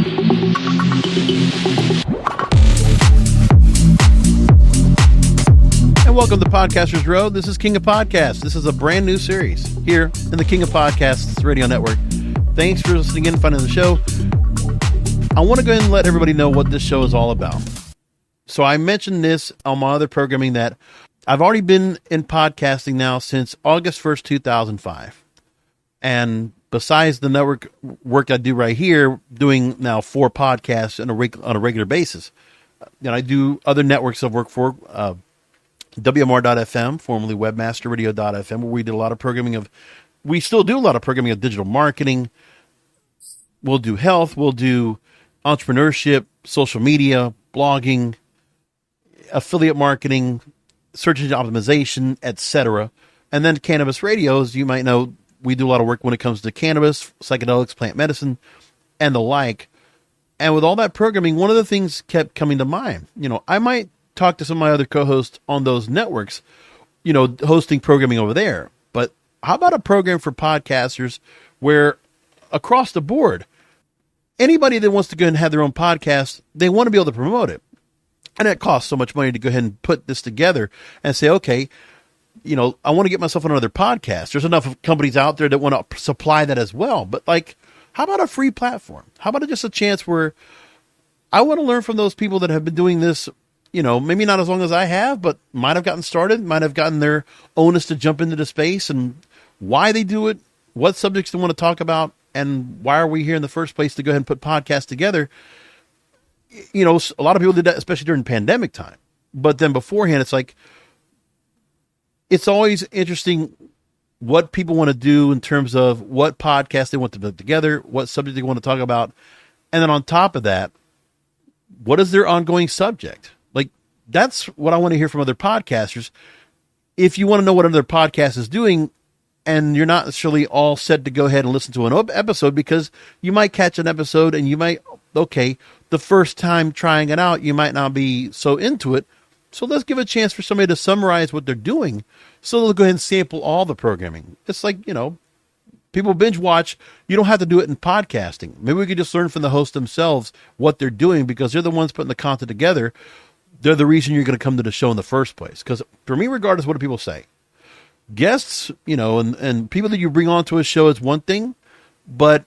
And welcome to Podcasters Row. This is King of Podcasts. This is a brand new series here in the King of Podcasts radio network. Thanks for listening in, finding the show. I want to go ahead and let everybody know what this show is all about. So I mentioned this on my other programming that I've already been in podcasting now since August 1st, 2005. And besides the network work I do right here, doing now 4 podcasts on a regular basis. And I do other networks I've worked for, WMR.FM, formerly WebmasterRadio.fm, where we did a lot of programming we still do a lot of programming of digital marketing. We'll do health, we'll do entrepreneurship, social media, blogging, affiliate marketing, search engine optimization, etc. And then cannabis radios, you might know we do a lot of work when it comes to cannabis, psychedelics, plant medicine, and the like. And with all that programming, one of the things kept coming to mind. I might talk to some of my other co-hosts on those networks, hosting programming over there. But how about a program for podcasters where across the board, anybody that wants to go ahead and have their own podcast, they want to be able to promote it. And it costs so much money to go ahead and put this together and say, okay, I want to get myself on another podcast. There's enough companies out there that want to supply that as well. But how about a free platform? How about just a chance where I want to learn from those people that have been doing this, maybe not as long as I have, but might have gotten started, might have gotten their onus to jump into the space and why they do it, what subjects they want to talk about, and why are we here in the first place to go ahead and put podcasts together. A lot of people did that, especially during pandemic time. But then beforehand, it's always interesting what people want to do in terms of what podcast they want to put together, what subject they want to talk about. And then on top of that, what is their ongoing subject? That's what I want to hear from other podcasters. If you want to know what another podcast is doing, and you're not necessarily all set to go ahead and listen to an episode, because you might catch an episode and you might, the first time trying it out, you might not be so into it. So let's give a chance for somebody to summarize what they're doing. So they'll go ahead and sample all the programming. It's people binge watch. You don't have to do it in podcasting. Maybe we could just learn from the hosts themselves what they're doing, because they're the ones putting the content together. They're the reason you're going to come to the show in the first place. Because for me, regardless of what do people say, guests, and people that you bring onto a show is one thing. But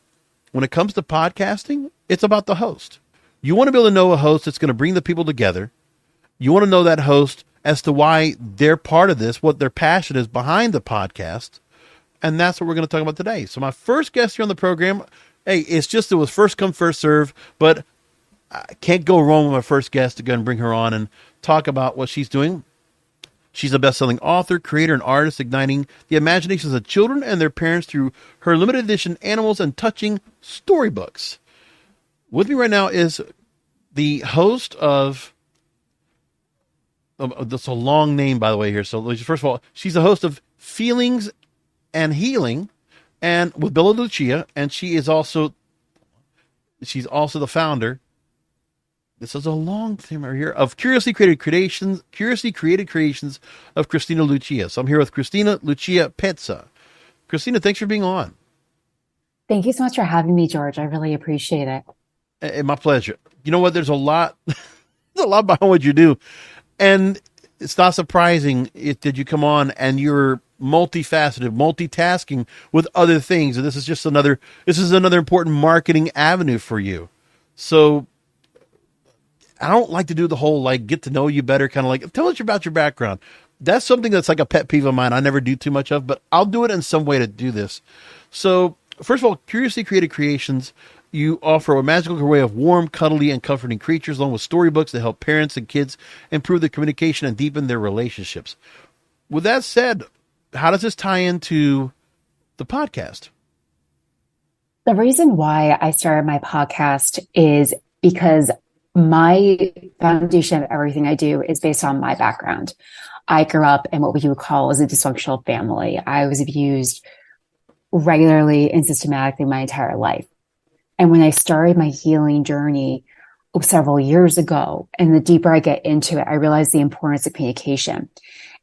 when it comes to podcasting, it's about the host. You want to be able to know a host that's going to bring the people together. You want to know that host as to why they're part of this, what their passion is behind the podcast. And that's what we're going to talk about today. So my first guest here on the program, it was first come, first serve, but I can't go wrong with my first guest to go and bring her on and talk about what she's doing. She's a best-selling author, creator, and artist, igniting the imaginations of children and their parents through her limited edition Animals and Touching storybooks. With me right now is the host of, that's a long name, by the way, here. So first of all, she's the host of Feelings and Healing, and with Kristina Lucia, and she's also the founder. This is a long thing right here of Curiously Created Creations of Kristina Lucia. So I'm here with Kristina Lucia Pezza. Kristina, thanks for being on. Thank you so much for having me, George. I really appreciate it. My pleasure. You know what? There's a lot behind what you do. And it's not surprising that you come on and you're multifaceted, multitasking with other things. And this is another important marketing avenue for you. So I don't like to do the whole get to know you better kind of tell us about your background. That's something that's a pet peeve of mine. I never do too much of, but I'll do it in some way to do this. So first of all, Curiously Created Creations, you offer a magical array of warm, cuddly, and comforting creatures along with storybooks that help parents and kids improve their communication and deepen their relationships. With that said, how does this tie into the podcast? The reason why I started my podcast is because my foundation of everything I do is based on my background. I grew up in what we would call as a dysfunctional family. I was abused regularly and systematically my entire life. And when I started my healing journey several years ago, and the deeper I get into it, I realized the importance of communication.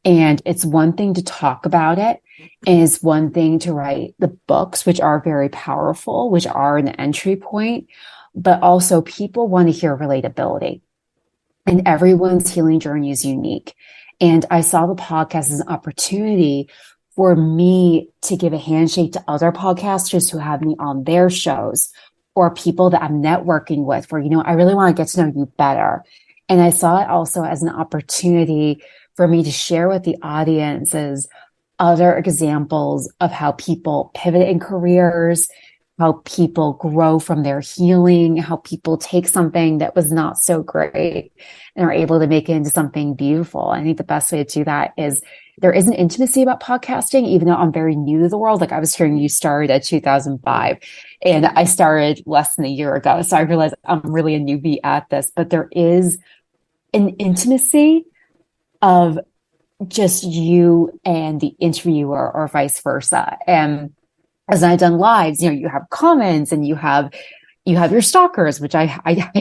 And it's one thing to talk about it, and it's one thing to write the books, which are very powerful, which are an entry point. but also people want to hear relatability, and everyone's healing journey is unique. And I saw the podcast as an opportunity for me to give a handshake to other podcasters who have me on their shows, or people that I'm networking with, where, I really want to get to know you better. And I saw it also as an opportunity for me to share with the audiences other examples of how people pivot in careers, how people grow from their healing, how people take something that was not so great and are able to make it into something beautiful. I think the best way to do that is, there is an intimacy about podcasting, even though I'm very new to the world. Like, I was hearing you started at 2005 and I started less than a year ago. So I realized I'm really a newbie at this, but there is an intimacy of just you and the interviewer, or vice versa. And as I've done lives, you have comments and you have your stalkers, which I have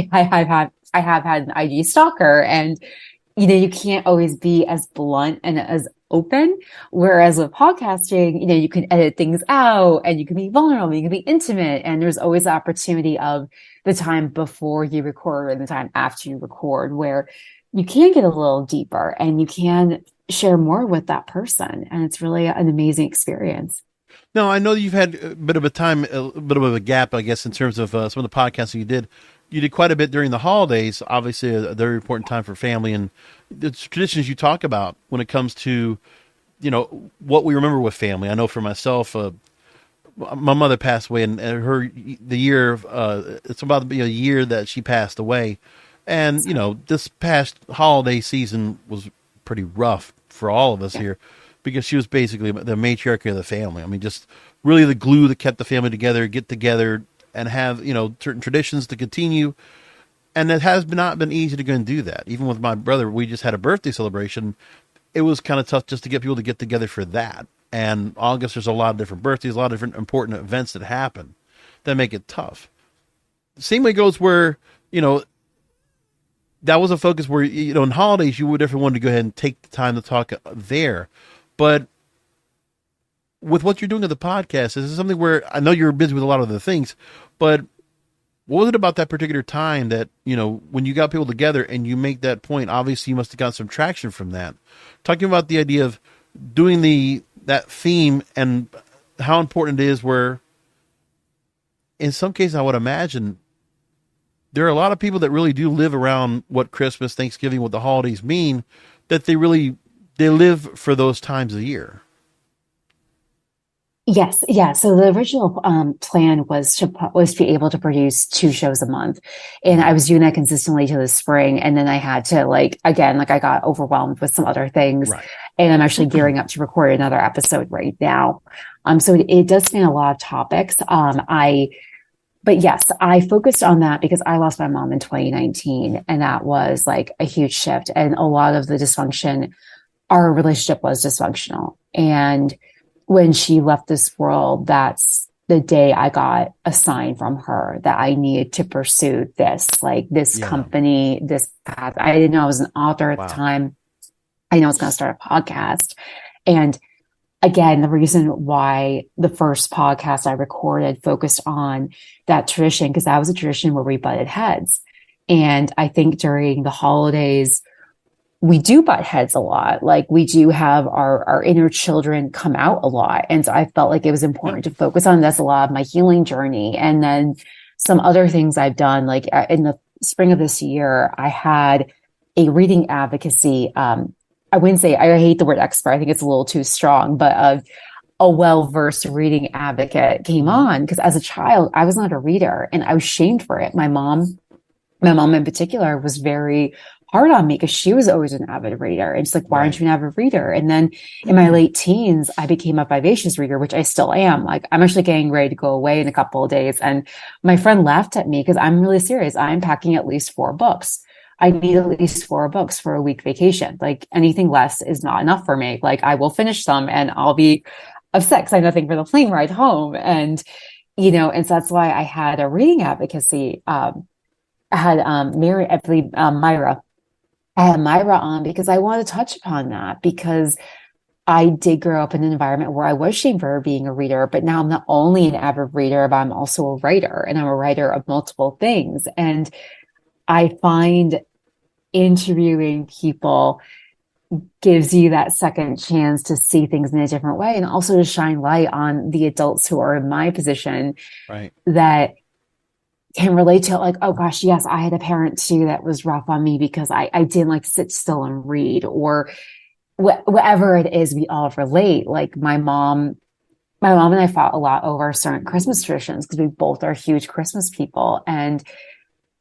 had an IG stalker, and you can't always be as blunt and as open. Whereas with podcasting, you can edit things out and you can be vulnerable, you can be intimate, and there's always the opportunity of the time before you record and the time after you record, where you can get a little deeper and you can share more with that person. And it's really an amazing experience. No, I know you've had a bit of a gap, I guess, in terms of some of the podcasts you did. You did quite a bit during the holidays, obviously a very important time for family and the traditions you talk about when it comes to, what we remember with family. I know for myself, my mother passed away, and it's about to be a year that she passed away. And, this past holiday season was pretty rough for all of us here, because she was basically the matriarch of the family. I mean, just really the glue that kept the family together, get together and have, certain traditions to continue. And it has not been easy to go and do that. Even with my brother, we just had a birthday celebration. It was kind of tough just to get people to get together for that. And August, there's a lot of different birthdays, a lot of different important events that happen that make it tough. Same way goes where, that was a focus where, in holidays, you would definitely want to go ahead and take the time to talk there. But with what you're doing at the podcast, is this something where, I know you're busy with a lot of other things, but what was it about that particular time that, when you got people together and you make that point, obviously you must have got some traction from that. Talking about the idea of doing that theme and how important it is, where in some cases I would imagine there are a lot of people that really do live around what Christmas, Thanksgiving, what the holidays mean, that they live for those times of the year. Yes. Yeah. So the original plan was to be able to produce 2 shows a month. And I was doing that consistently to the spring. And then I had to I got overwhelmed with some other things. Right. And I'm actually gearing up to record another episode right now. So it does span a lot of topics. But yes, I focused on that because I lost my mom in 2019, and that was a huge shift. And a lot of the dysfunction, our relationship was dysfunctional. And when she left this world, that's the day I got a sign from her that I needed to pursue this company, this path. I didn't know I was an author at the time. I know I was going to start a podcast. And again, the reason why the first podcast I recorded focused on that tradition, because that was a tradition where we butted heads. And I think during the holidays, we do butt heads a lot. We do have our inner children come out a lot. And so I felt like it was important to focus on this, a lot of my healing journey. And then some other things I've done, in the spring of this year, I had a reading advocacy. I wouldn't say, I hate the word expert. I think it's a little too strong, but a well-versed reading advocate came on, because as a child, I was not a reader and I was shamed for it. My mom in particular was very hard on me because she was always an avid reader. And it's why aren't you an avid reader? And then in my late teens, I became a vivacious reader, which I still am. I'm actually getting ready to go away in a couple of days. And my friend laughed at me because I'm really serious. I'm packing at least 4 books. I need at least 4 books for a week vacation. Anything less is not enough for me. I will finish them and I'll be upset because I have nothing for the plane ride home. And, and so that's why I had a reading advocacy. I had Myra. I had Myra on because I want to touch upon that, because I did grow up in an environment where I was shamed for being a reader, but now I'm not only an avid reader, but I'm also a writer, and I'm a writer of multiple things. And I find interviewing people gives you that second chance to see things in a different way, and also to shine light on the adults who are in my position Right. that can relate to, like, oh gosh, yes, I had a parent too that was rough on me because I didn't like to sit still and read, or whatever it is. We all relate. Like my mom and I fought a lot over certain Christmas traditions because we both are huge Christmas people. And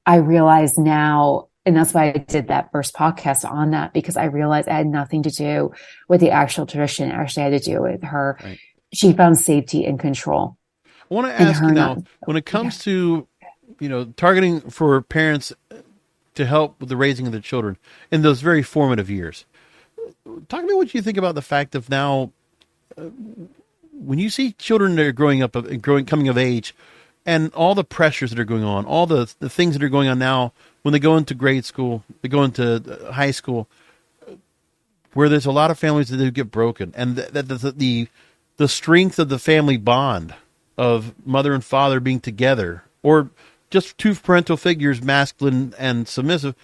I realize now, and that's why I did that first podcast on that, because I realized it had nothing to do with the actual tradition. It actually had to do with her. Right. She found safety and control. I want to And ask you her now, not, when it comes to, targeting for parents to help with the raising of the children in those very formative years, talk to me what you think about the fact of now, when you see children that are coming of age, and all the pressures that are going on, all the things that are going on now when they go into grade school, they go into high school, where there's a lot of families that do get broken, and the strength of the family bond of mother and father being together, or just two parental figures, masculine and submissive,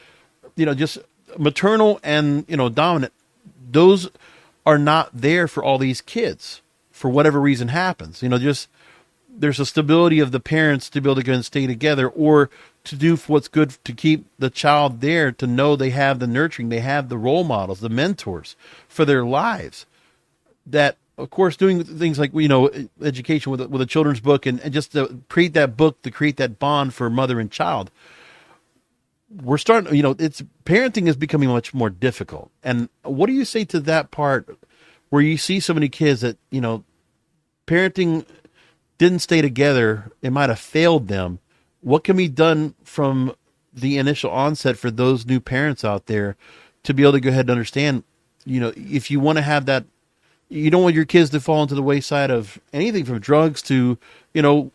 just maternal and, dominant, those are not there for all these kids for whatever reason happens. Just there's a stability of the parents to be able to go and stay together, or to do what's good to keep the child there, to know they have the nurturing, they have the role models, the mentors for their lives. That, of course, doing things like, education with a children's book, and just to create that book, to create that bond for mother and child. We're starting, it's parenting is becoming much more difficult. And what do you say to that part where you see so many kids that, parenting didn't stay together, it might have failed them? What can be done from the initial onset for those new parents out there to be able to go ahead and understand, if you want to have that, you don't want your kids to fall into the wayside of anything from drugs to,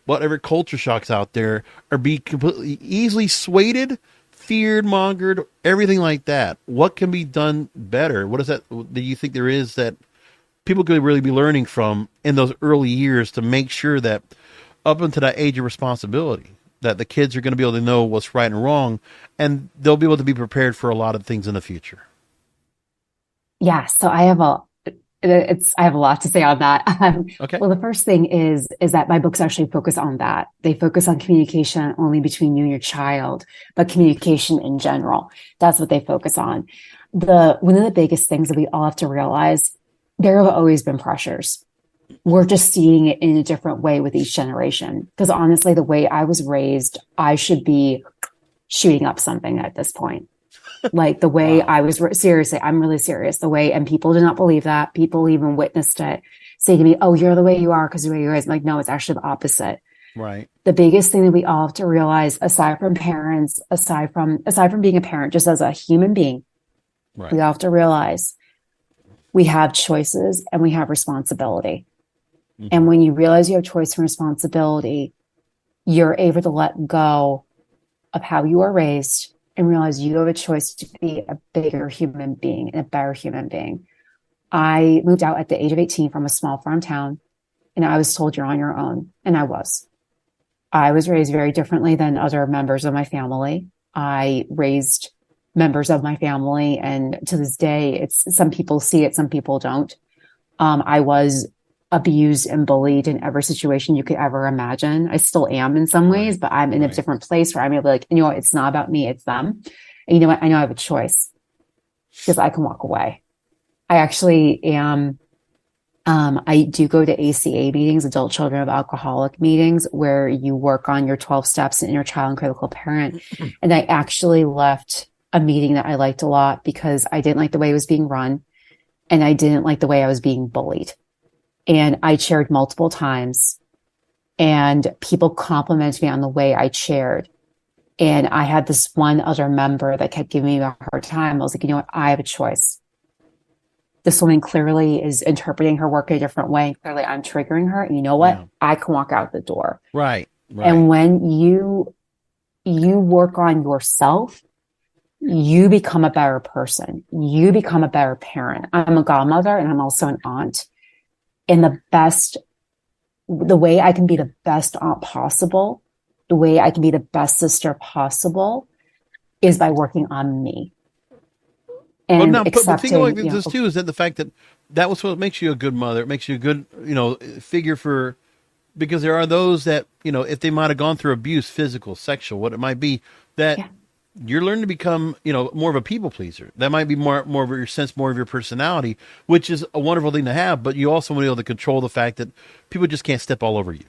whatever culture shocks out there, or be completely easily swayed, feared, mongered, everything like that. What can be done better? What is that do you think there is that people could really be learning from in those early years to make sure that up until that age of responsibility, that the kids are going to be able to know what's right and wrong, and they'll be able to be prepared for a lot of things in the future? Yeah. So I have a lot to say on that. Okay. Well, the first thing is that my books actually focus on that. They focus on communication only between you and your child, but communication in general. That's what they focus on. One of the biggest things that we all have to realize, there have always been pressures. We're just seeing it in a different way with each generation. Because honestly, the way I was raised, I should be shooting up something at this point. Like the way I was, seriously, I'm really serious. The way, and people did not believe that. People even witnessed it, saying to me, "Oh, you're the way you are because the way you are." I'm like, no, it's actually the opposite. Right. The biggest thing that we all have to realize, aside from parents, aside from being a parent, just as a human being, Right. we all have to realize we have choices and we have responsibility. Mm-hmm. And when you realize you have choice and responsibility, you're able to let go of how you are raised and realize you have a choice to be a bigger human being and a better human being. I moved out at the age of 18 from a small farm town, and I was told you're on your own. And I was raised very differently than other members of my family. I raised members of my family, and to this day, it's, some people see it, some people don't. I was abused and bullied in every situation you could ever imagine. I still am in some ways, but I'm in a different place where I'm able to, like, it's not about me, it's them. And you know what? I know I have a choice because I can walk away. I actually am. I do go to ACA meetings, adult children of alcoholic meetings, where you work on your 12 steps in your child and critical parent. And I actually left a meeting that I liked a lot because I didn't like the way it was being run, and I didn't like the way I was being bullied. And I chaired multiple times, and people complimented me on the way I chaired. And I had this one other member that kept giving me a hard time. I was like, you know what? I have a choice. This woman clearly is interpreting her work in a different way. Clearly I'm triggering her. And you know what? Yeah. I can walk out the door. Right. And when you work on yourself, you become a better person. You become a better parent. I'm a godmother and I'm also an aunt. And the way I can be the best aunt possible, the way I can be the best sister possible is by working on me and But think accepting, like this too, is that the fact that that was what makes you a good mother. It makes you a good, figure for, because there are those that, if they might have gone through abuse, physical, sexual, what it might be, that yeah, you're learning to become, more of a people pleaser. That might be more of your sense, more of your personality, which is a wonderful thing to have. But you also want to be able to control the fact that people just can't step all over you.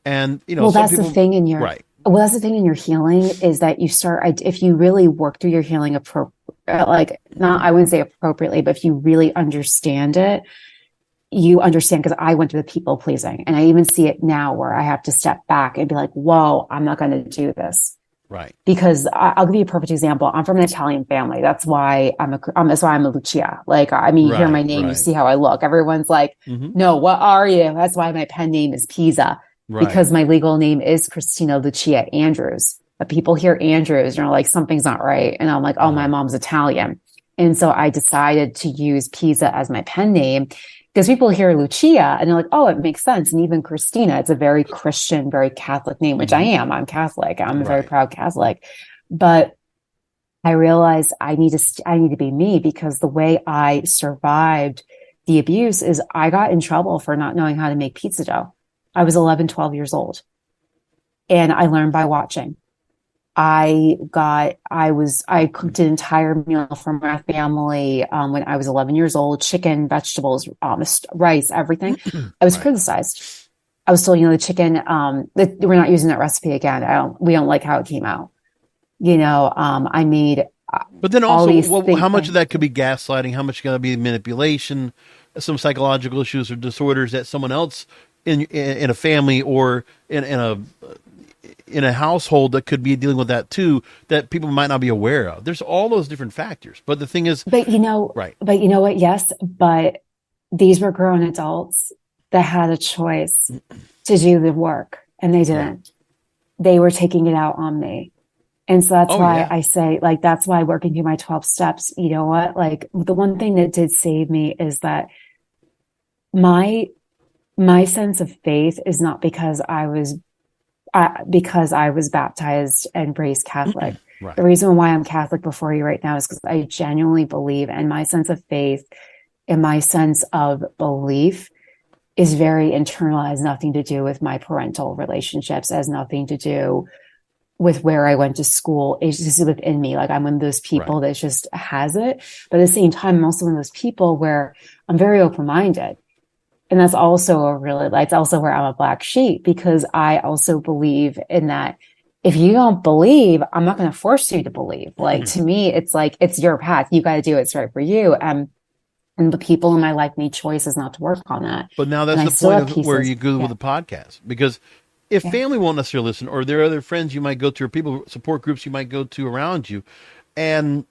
And, well, some that's the people, thing in your, right, well, that's the thing in your healing is that you start, if you really work through your healing, I wouldn't say appropriately, but if you really understand it, you understand, because I went through the people pleasing, and I even see it now where I have to step back and be like, whoa, I'm not going to do this. right, Because I'll give you a perfect example. I'm from an Italian family. That's why that's why I'm a Lucia. You hear my name, you right, see how I look. Everyone's like, hmm, no, what are you? That's why my pen name is Pisa, right, because my legal name is Kristina Lucia Andrews. But people hear Andrews and are like, something's not right. And I'm like, oh, my right, mom's Italian. And so I decided to use Pisa as my pen name, because people hear Lucia and they're like, oh, it makes sense. And even Christina, it's a very Christian, very Catholic name, which I hmm, am. I'm Catholic. I'm a very right, proud Catholic. But I realized I need to be me, because the way I survived the abuse is I got in trouble for not knowing how to make pizza dough. I was 11, 12 years old, and I learned by watching. I cooked an entire meal for my family when I was 11 years old, chicken, vegetables, rice, everything. I was right. criticized. I was told, the chicken, we're not using that recipe again. We don't like how it came out. I made But then all also, these how things. much of that could be gaslighting? How much going to be manipulation? Some psychological issues or disorders that someone else in a family or in a household that could be dealing with that too, that people might not be aware of. There's all those different factors. But the thing is, right, But you know what? Yes, but these were grown adults that had a choice to do the work, and they yeah, didn't. They were taking it out on me. And so that's oh why yeah, I say, that's why working through my 12 steps, you know what? The one thing that did save me is that my sense of faith is not because I was baptized and raised Catholic. right, The reason why I'm Catholic before you right now is because I genuinely believe, and my sense of faith and my sense of belief is very internal. It has nothing to do with my parental relationships. It has nothing to do with where I went to school. It's just within me. I'm one of those right. people that just has it. But at the same time, I'm also one of those people where I'm very open-minded. And that's also that's also where I'm a black sheep, because I also believe in that. If you don't believe, I'm not going to force you to believe. To me, it's it's your path. You got to do what's right for you. And the people in my life made choices not to work on that. But now And that's I the still point have of where pieces. you go with Yeah. the podcast, because if Yeah. family won't necessarily listen, or there are other friends you might go to, or people support groups you might go to around you, and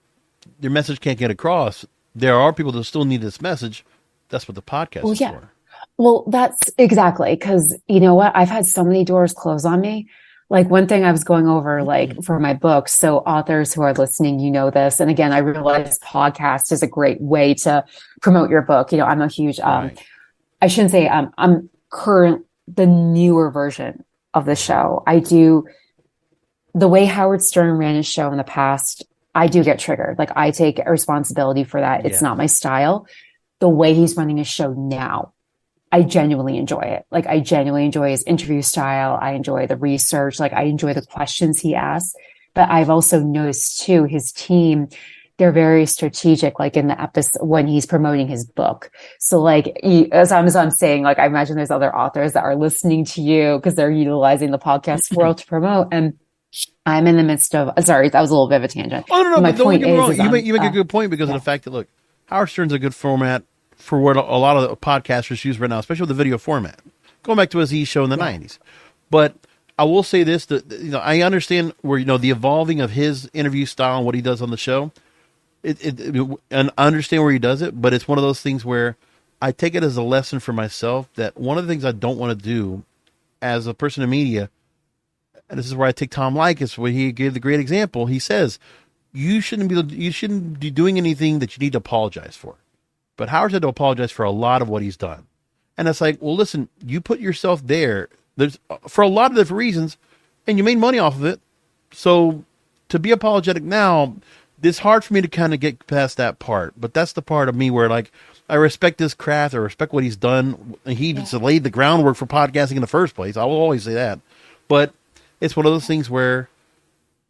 your message can't get across, there are people that still need this message. That's what the podcast Well, is yeah. for. Well, that's exactly, because you know what? I've had so many doors close on me. One thing I was going over, for my book. So authors who are listening, this. And again, I realize podcast is a great way to promote your book. I'm a huge, Right. I shouldn't say, I'm the newer version of the show. I do the way Howard Stern ran his show in the past. I do get triggered. I take responsibility for that. It's Yeah. not my style. The way he's running his show now, I genuinely enjoy it. I genuinely enjoy his interview style. I enjoy the research. I enjoy the questions he asks. But I've also noticed too, his team, they're very strategic, in the episode when he's promoting his book. So as I'm saying, I imagine there's other authors that are listening to you because they're utilizing the podcast world to promote. And I'm in the midst of, sorry, that was a little bit of a tangent. Oh no, My but don't point get me wrong. is You make a good point because of yeah, the fact that, look, Howard Stern's a good format for what a lot of the podcasters use right now, especially with the video format. Going back to his E show in the yeah. '90s, but I will say this: that I understand where the evolving of his interview style and what he does on the show. And I understand where he does it, but it's one of those things where I take it as a lesson for myself that one of the things I don't want to do as a person in media, and this is where I take Tom Likas, where he gave the great example. He says, you shouldn't be doing anything that you need to apologize for. But Howard's had to apologize for a lot of what he's done. And it's like, well, listen, you put yourself there. There's for a lot of different reasons, and you made money off of it. So to be apologetic now, it's hard for me to kind of get past that part. But that's the part of me where, like, I respect his craft. I respect what he's done. He just laid the groundwork for podcasting in the first place. I will always say that. But it's one of those things where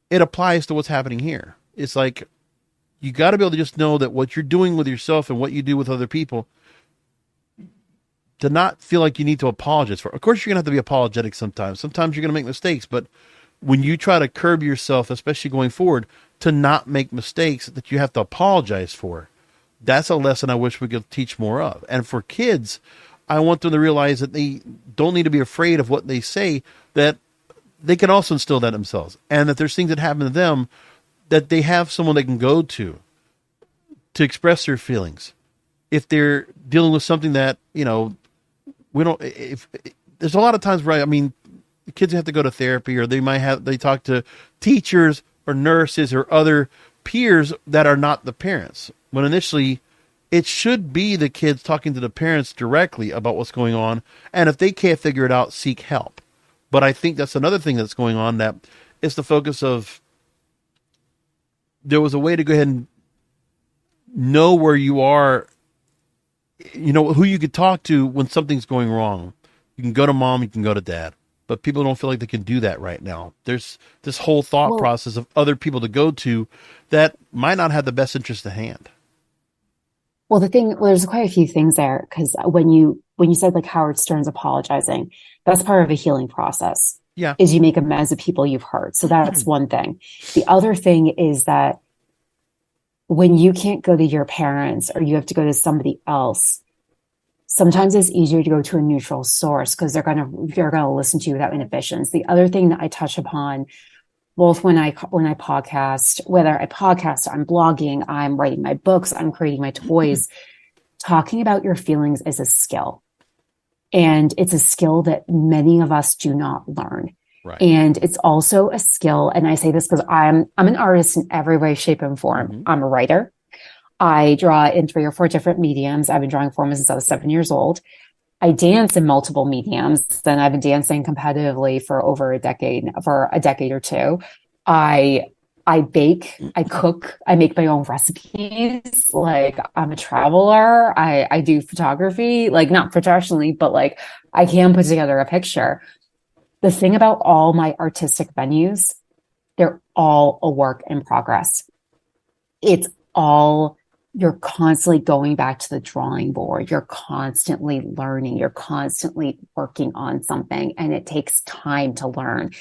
it applies to what's happening here. It's like, you got to be able to just know that what you're doing with yourself and what you do with other people, to not feel like you need to apologize for. Of course, you're going to have to be apologetic sometimes. Sometimes you're going to make mistakes, but when you try to curb yourself, especially going forward, to not make mistakes that you have to apologize for, that's a lesson I wish we could teach more of. And for kids, I want them to realize that they don't need to be afraid of what they say, that they can also instill that themselves, and that there's things that happen to them that they have someone they can go to express their feelings. If they're dealing with something that, we don't, if there's a lot of times where, kids have to go to therapy, or they talk to teachers or nurses or other peers that are not the parents. When initially it should be the kids talking to the parents directly about what's going on. And if they can't figure it out, seek help. But I think that's another thing that's going on, that it's the focus of, there was a way to go ahead and know where you are, who you could talk to when something's going wrong. You can go to mom, you can go to dad, but people don't feel like they can do that right now. There's this whole thought process of other people to go to that might not have the best interest at hand. Well, there's quite a few things there, because when you said like Howard Stern's apologizing, that's part of a healing process. Yeah. Is you make amends with people you've hurt. So that's one thing. The other thing is that when you can't go to your parents, or you have to go to somebody else, sometimes it's easier to go to a neutral source, because they're gonna listen to you without inhibitions. The other thing that I touch upon, both when I podcast, whether I podcast, I'm blogging, I'm writing my books, I'm creating my toys, talking about your feelings is a skill. And it's a skill that many of us do not learn. Right. And it's also a skill. And I say this because I'm an artist in every way, shape, and form. Mm-hmm. I'm a writer. I draw in 3 or 4 different mediums. I've been drawing forms since I was 7 years old. I dance in multiple mediums. Then I've been dancing competitively for over a decade or two. I bake, I cook, I make my own recipes. Like, I'm a traveler. I do photography, like not professionally, but like I can put together a picture. The thing about all my artistic venues, they're all a work in progress. You're constantly going back to the drawing board. You're constantly learning. You're constantly working on something, and it takes time to learn.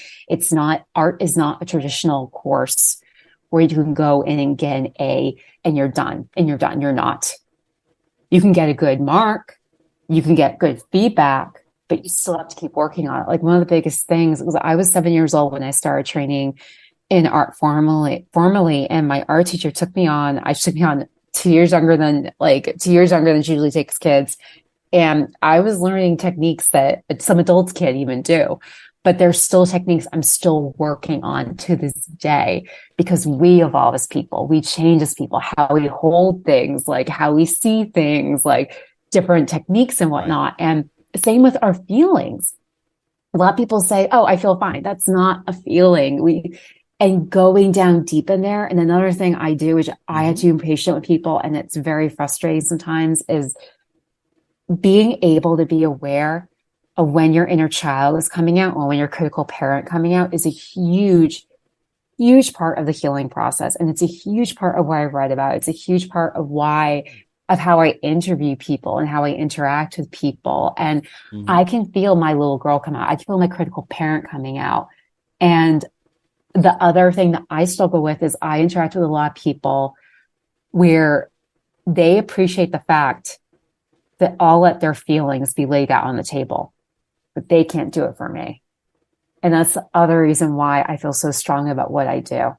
Art is not a traditional course where you can go in and get an A and you're done. You're not. You can get a good mark. You can get good feedback, but you still have to keep working on it. Like, one of the biggest things was, I was 7 years old when I started training in art formally, and my art teacher took me on 2 years younger than she usually takes kids. And I was learning techniques that some adults can't even do, but there's still techniques I'm still working on to this day, because we evolve as people, we change as people, how we hold things, like how we see things, like different techniques and whatnot. Right. And same with our feelings. A lot of people say, oh, I feel fine. That's not a feeling. And going down deep in there. And another thing I do, which I had to be patient with people, and it's very frustrating sometimes, is being able to be aware of when your inner child is coming out, or when your critical parent coming out, is a huge, huge part of the healing process. And it's a huge part of what I write about. It's a huge part of how I interview people and how I interact with people. And I can feel my little girl come out. I can feel my critical parent coming out. And the other thing that I struggle with is I interact with a lot of people where they appreciate the fact that I'll let their feelings be laid out on the table, but they can't do it for me. And that's the other reason why I feel so strong about what I do.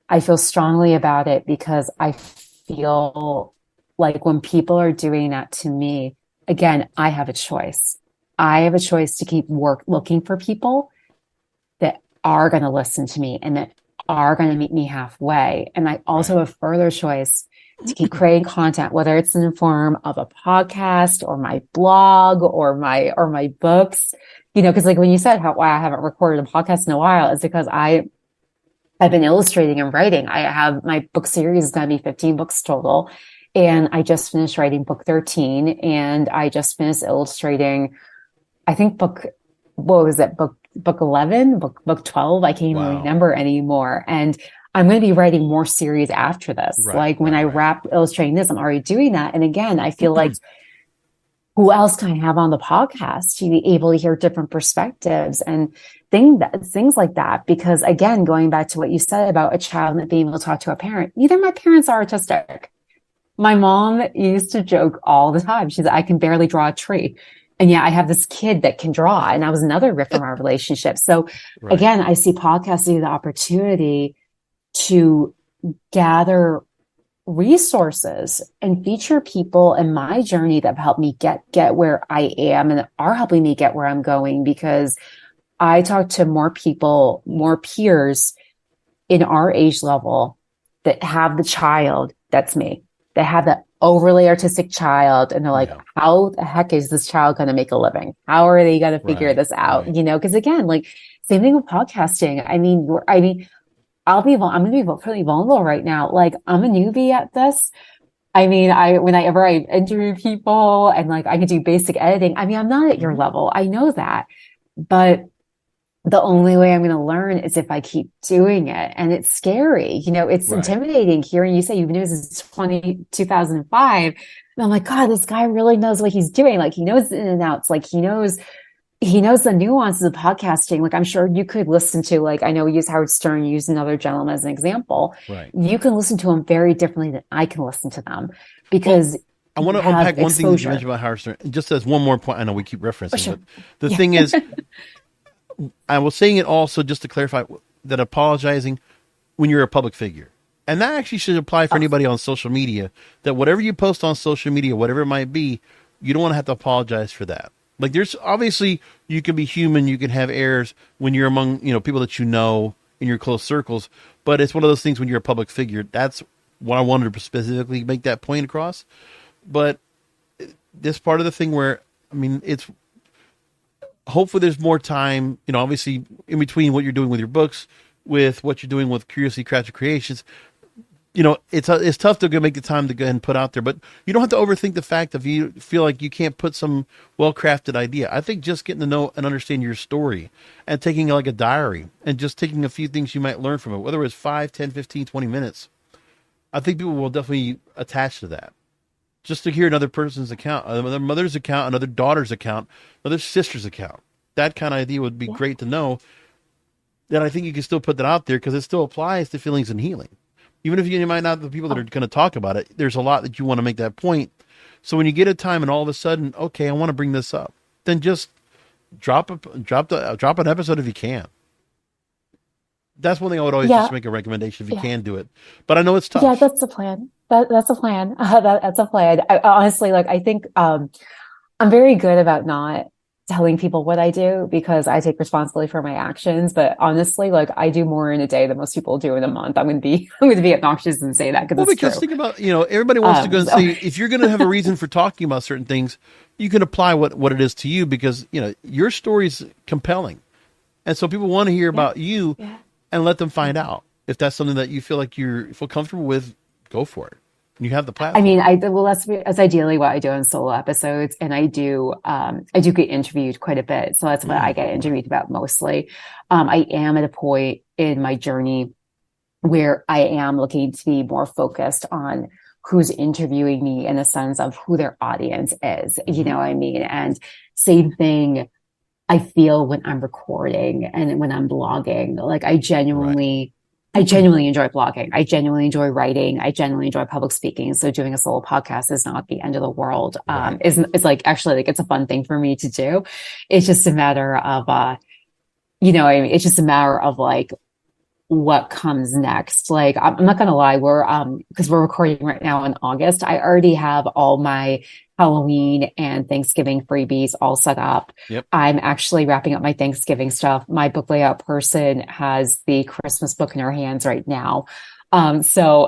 I feel strongly about it because I feel like when people are doing that to me, again, I have a choice. I have a choice to keep looking for people that are going to listen to me and that are going to meet me halfway. And I also Right. have further choice to keep creating content, whether it's in the form of a podcast or my blog or my books, because like when you said why I haven't recorded a podcast in a while, is because I've been illustrating and writing. I have my book series is going to be 15 books total. And I just finished writing book 13 and I just finished illustrating, I think what was it? Book 11, book 12. I can't even Wow. remember anymore. And I'm going to be writing more series after this. Right, Like when right, I right. wrap illustrating this, I'm already doing that. And again, I feel like who else can I have on the podcast to be able to hear different perspectives and things like that? Because again, going back to what you said about a child not being able to talk to a parent, neither of my parents are autistic. My mom used to joke all the time. She's like, I can barely draw a tree. And yeah, I have this kid that can draw. And that was another rift from our relationship. So Right. again, I see podcasting the opportunity to gather resources and feature people in my journey that have helped me get where I am and are helping me get where I'm going, because I talk to more people, more peers in our age level that have the child that's me. They have that overly artistic child and they're like, Yeah. how the heck is this child going to make a living? How are they going to figure Right, this out? right. Because again, like same thing with podcasting. I'm going to be pretty vulnerable right now. Like I'm a newbie at this. Whenever I interview people and like I can do basic editing, I'm not at your level. I know that, but the only way I'm going to learn is if I keep doing it. And it's scary. It's Right. intimidating hearing you say you've been doing this since 2005. And I'm like, God, this guy really knows what he's doing. Like he knows the in and outs. Like he knows the nuances of podcasting. Like I'm sure you could listen to, like, I know we use Howard Stern, use another gentleman as an example. Right. You can listen to them very differently than I can listen to them because I want you to have unpack one thing that you exposure. mentioned about Howard Stern. Just as one more point, I know we keep referencing, Sure. but the Yeah. thing is, I was saying it also just to clarify that apologizing when you're a public figure, and that actually should apply for anybody on social media, that whatever you post on social media, whatever it might be, you don't want to have to apologize for that. Like there's obviously, you can be human, you can have errors when you're among, people that you know in your close circles, but it's one of those things when you're a public figure. That's what I wanted to specifically make that point across. But this part of the thing where, it's hopefully there's more time, obviously in between what you're doing with your books, with what you're doing with Curiously Crafted Creations. It's tough to go make the time to go ahead and put out there, but you don't have to overthink the fact if you feel like you can't put some well-crafted idea. I think just getting to know and understand your story and taking like a diary and just taking a few things you might learn from it, whether it's 5, 10, 15, 20 minutes, I think people will definitely attach to that. Just to hear another person's account, another mother's account, another daughter's account, another sister's account. That kind of idea would be great to know. Then I think you can still put that out there because it still applies to feelings and healing. Even if you might not be the people that are going to talk about it, there's a lot that you want to make that point. So when you get a time and all of a sudden, okay, I want to bring this up, then just drop an episode if you can. That's one thing I would always just make a recommendation if you can do it. But I know it's tough. Yeah, that's the plan. That's a plan. That's a plan. I honestly, like, I think I'm very good about not telling people what I do because I take responsibility for my actions. But honestly, like, I do more in a day than most people do in a month. I'm going to be obnoxious and say that because it's because true. think about, everybody wants to go and say, if you're going to have a reason for talking about certain things, you can apply what it is to you because, your story's compelling. And so people want to hear about you and let them find out. If that's something that you feel like you feel comfortable with, go for it. You have the platform. That's ideally what I do on solo episodes. And I do get interviewed quite a bit. So that's what I get interviewed about mostly. I am at a point in my journey where I am looking to be more focused on who's interviewing me in the sense of who their audience is. You know what I mean? And same thing I feel when I'm recording and when I'm blogging. Like I genuinely enjoy blogging. I genuinely enjoy writing. I genuinely enjoy public speaking. So doing a solo podcast is not the end of the world. It's like, actually, like, it's a fun thing for me to do. It's just a matter of, it's just a matter of like what comes next. Like, I'm not going to lie, because we're recording right now in August. I already have all my Halloween and Thanksgiving freebies all set up. Yep. I'm actually wrapping up my Thanksgiving stuff. My book layout person has the Christmas book in her hands right now. So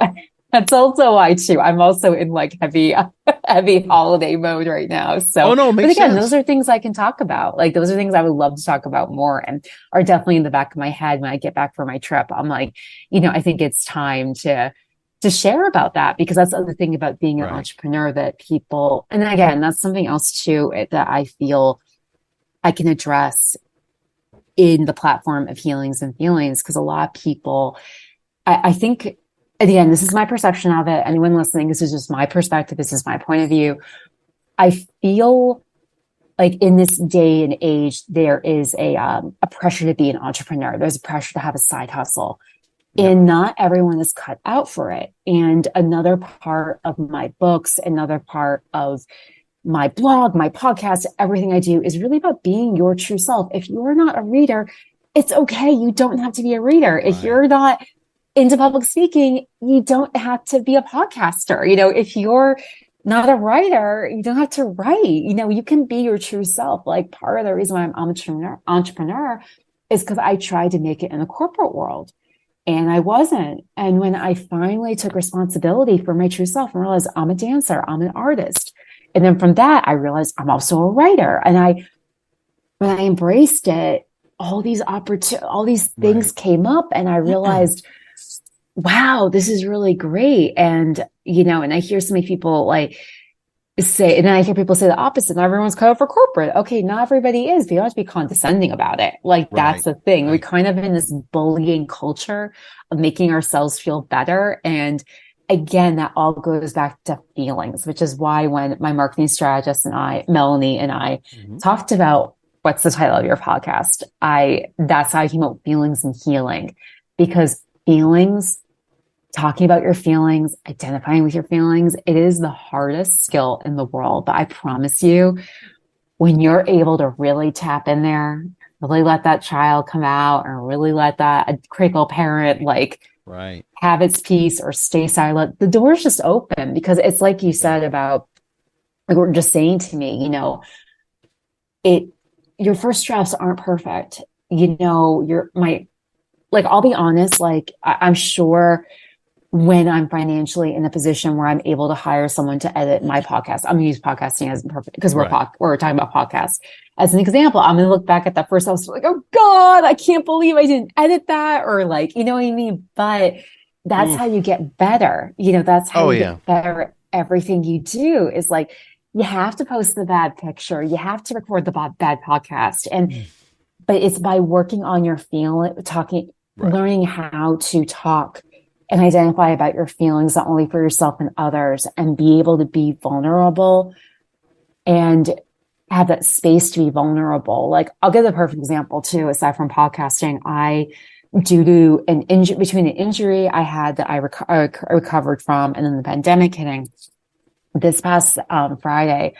that's also why too. I'm also in like heavy holiday mode right now. So, Oh no, but makes again, sense. those are things I can talk about. Like those are things I would love to talk about more and are definitely in the back of my head when I get back from my trip. I'm like, I think it's time to share about that because that's the other thing about being an Right. entrepreneur that people, and again, that's something else too that I feel I can address in the platform of healings and feelings because a lot of people, I think, again, this is my perception of it. Anyone listening, this is just my perspective. This is my point of view. I feel like in this day and age, there is a pressure to be an entrepreneur. There's a pressure to have a side hustle. Yep. And not everyone is cut out for it. And another part of my books, another part of my blog, my podcast, everything I do is really about being your true self. If you're not a reader, it's okay. You don't have to be a reader. Right. If you're not into public speaking, you don't have to be a podcaster. If you're not a writer, you don't have to write. You can be your true self. Like part of the reason why I'm an entrepreneur is because I tried to make it in the corporate world. And I wasn't. And when I finally took responsibility for my true self and realized I'm a dancer, I'm an artist. And then from that, I realized I'm also a writer. And when I embraced it, all these things came up and I realized, wow, this is really great. And, and I hear so many people say, and then I hear people say the opposite. Not everyone's cut out for corporate. Okay, not everybody is, but you don't have to be condescending about it. Like that's the thing. Right. We're kind of in this bullying culture of making ourselves feel better. And again, that all goes back to feelings, which is why when my marketing strategist and Melanie and I talked about what's the title of your podcast, that's how I came up with feelings and healing, because feelings, talking about your feelings, identifying with your feelings, it is the hardest skill in the world. But I promise you, when you're able to really tap in there, really let that child come out or really let that critical parent have its peace or stay silent, the door's just open because it's like you said about, like we're just saying to me, your first drafts aren't perfect. I'll be honest, I'm sure when I'm financially in a position where I'm able to hire someone to edit my podcast, I'm going to use podcasting as perfect because we're talking about podcasts as an example. I'm going to look back at that first episode like, oh God, I can't believe I didn't edit that. Or you know what I mean? But that's how you get better. That's how you get better at everything you do is you have to post the bad picture. You have to record the bad podcast. But it's by working on your learning how to talk and identify about your feelings, not only for yourself and others, and be able to be vulnerable and have that space to be vulnerable. I'll give a perfect example too, aside from podcasting. Due to an injury, between an injury I had that I recovered from, and then the pandemic hitting, this past Friday,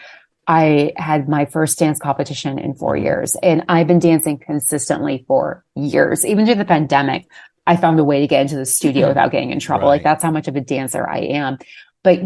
I had my first dance competition in 4 years, and I've been dancing consistently for years. Even during the pandemic, I found a way to get into the studio without getting in trouble. Right. That's how much of a dancer I am. But,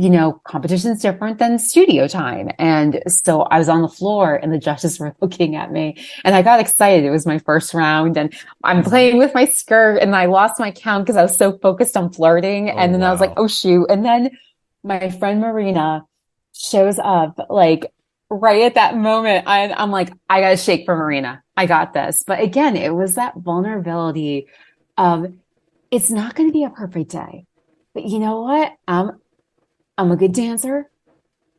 competition is different than studio time. And so I was on the floor and the judges were looking at me and I got excited. It was my first round and I'm playing with my skirt and I lost my count because I was so focused on flirting. And then I was like, oh shoot. And then my friend Marina shows up right at that moment. I'm like, I got to shake for Marina. I got this. But again, it was that vulnerability of it's not going to be a perfect day, but you know what? I'm a good dancer.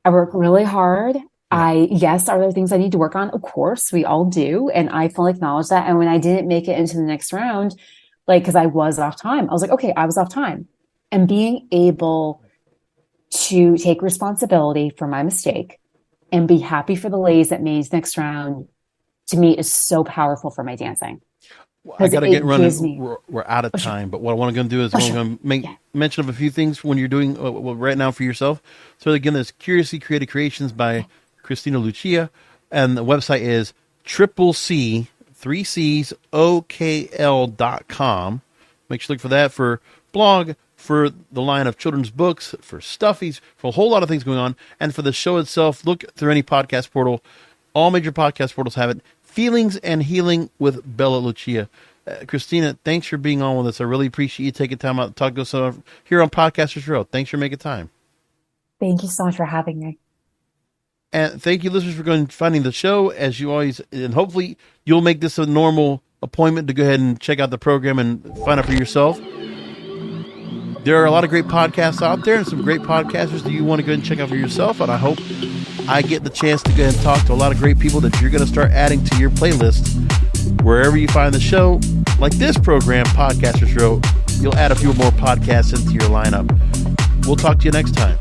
I work really hard. Yes, are there things I need to work on? Of course, we all do. And I fully acknowledge that. And when I didn't make it into the next round, cause I was off time, I was like, okay, I was off time. And being able to take responsibility for my mistake and be happy for the ladies that made the next round, to me is so powerful for my dancing. I got to get running. We're out of time, but what I want to do is I'm going to make mention of a few things when you're doing right now for yourself. So again, there's Curiously Created Creations by Kristina Lucia, and the website is CCC3COKL.com. Make sure to look for that for blog, for the line of children's books, for stuffies, for a whole lot of things going on. And for the show itself, look through any podcast portal. All major podcast portals have it. Feelings and Healing with Bella Lucia. Kristina, thanks for being on with us. I really appreciate you taking time out to talk to us here on Podcasters Row. Thanks for making time. Thank you so much for having me. And thank you, listeners, for going finding the show as you always. And hopefully, you'll make this a normal appointment to go ahead and check out the program and find out for yourself. There are a lot of great podcasts out there and some great podcasters that you want to go ahead and check out for yourself. And I hope I get the chance to go ahead and talk to a lot of great people that you're going to start adding to your playlist. Wherever you find the show, like this program, Podcasters Row, you'll add a few more podcasts into your lineup. We'll talk to you next time.